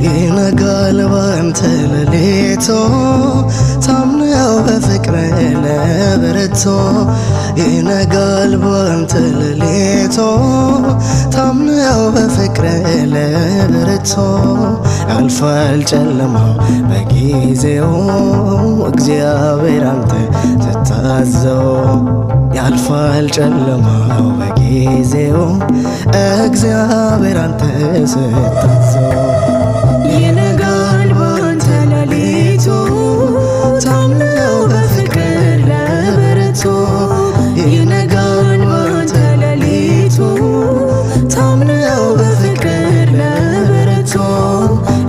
ይነጋል ባንተ ሌሊቱ ታምነው በፍቅር ለበረቱ ይነጋል ባንተ ሌሊቱ ታምነው በፍቅር ለበረቱ ያልፋል ጨለማው በጊዜው እግዚአብሔር አንተ ስታዘው ያልፋል ጨለማው በጊዜው እግዚአብሔር አንተ ስታዘው ይነጋል ባንተ ሌሊቱ ታምነው በፍቅር ለበረቱ ይነጋል ባንተ ሌሊቱ ታምነው በፍቅር ለበረቱ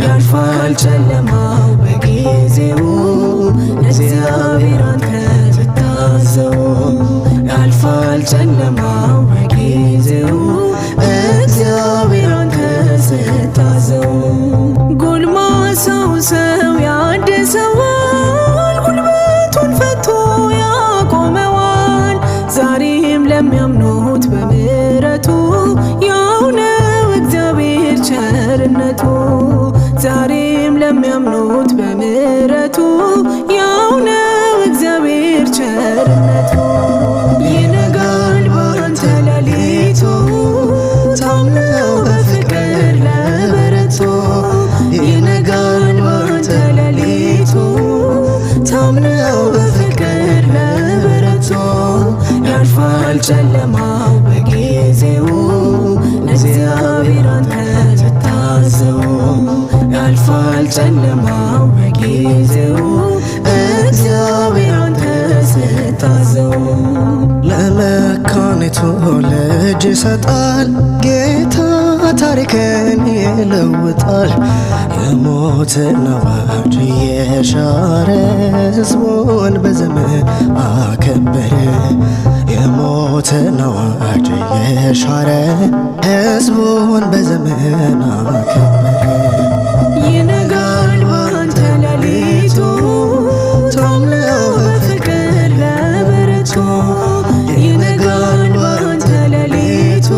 ያልፋል ጨለማው በጊዜው እግዚአብሔር አንተ ስታዘው ያልፋል ጨለማው በጊዜው እግዚአብሔር አንተ ስታዘው ጎልማሳው ሰው ያድሰዋል ጉልበቱን ፈቶ ያቆመዋል ዛሬም ለሚያምኑት በምሕረቱ ያው ነው እግዚአብሔር ቸርነቱ ዛሬም ለሚያምኑት በምሕረቱ ያው ነው እግዚአብሔር ቸርነቱ ይነጋል ባንተ ሌሊቱ ታምነው በፍቅር ለበረቱ ይነጋል ባንተ ሌሊቱ ታምነው በፍቅር ለበረቱ ያልፋል ጨለማው በጊዜው እግዚአብሔር አንተ ስታዘው ያልፋል ጨለማው በጊዜው እግዚአብሔር አንተ ስታዘው ለመካኒቱ ልጅ ይሰጣል ጌታ ታሪክን ይለውጣል የሞትን አዋጅ የሻረ ሕዝቡን በዘመን አከበረ የሞትን አዋጅ የሻረ ሕዝቡን በዘመን አከበረ ይነጋል ባንተ ሌሊቱ ታምነው በፍቅር ለበረቱ ይነጋል ባንተ ሌሊቱ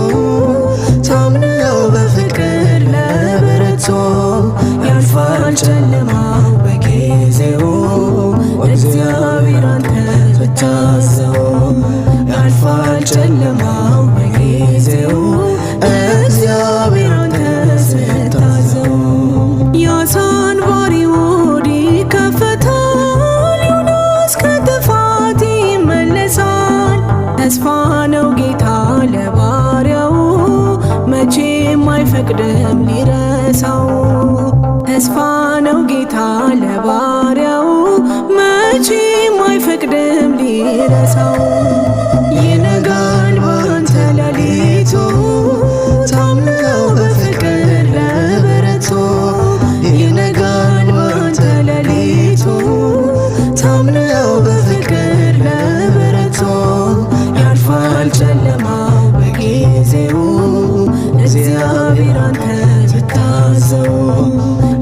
ታምነው በፍቅር ለበረቱ ያልፋል ጨለማው በጊዜው እግዚአብሔር አንተ ስታዘው ያልፋል ጨለማው በጊዜው እግዚአብሔር አንተ ስታዘው የአሳን ባሪ ሆድ ይከፈታል ዮናስ ከጥፋት ይመለሳል ተስፋ ነው ጌታ ለባሪያው መቼም አይፈቅድም ሊረሳው ተስፋ ነው ጌታ ለባሪያው መቼም አይፈቅድም ሊረሳው ይነጋል ባንተ ሌሊቱ ታምነው በፍቅር ለበረቱ ይነጋል ባንተ ሌሊቱ ታምነው በፍቅር ለበረቱ ያልፋል ጨለማው በጊዜው እግዚአብሔር አንተ ስታዘው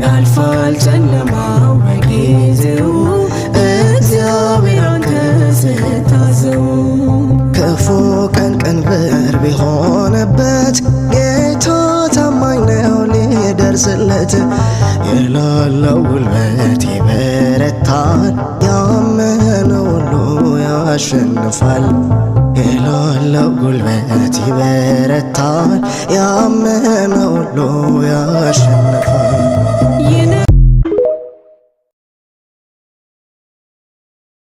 ያልፋል ጨለማው በጊዜው እግዚአብሔር አንተ ስታዘው ክፉ ቀን ቀንበር ቢሆንበት ጌታ ታማኝ ነው ሊደርስለት የሌለው ጉልበት ይበረታል ያመነው ሁሉ ያሸንፋል የሌለው ጉልበት ይበረታል ያመነው ሁሉ ያሸንፋል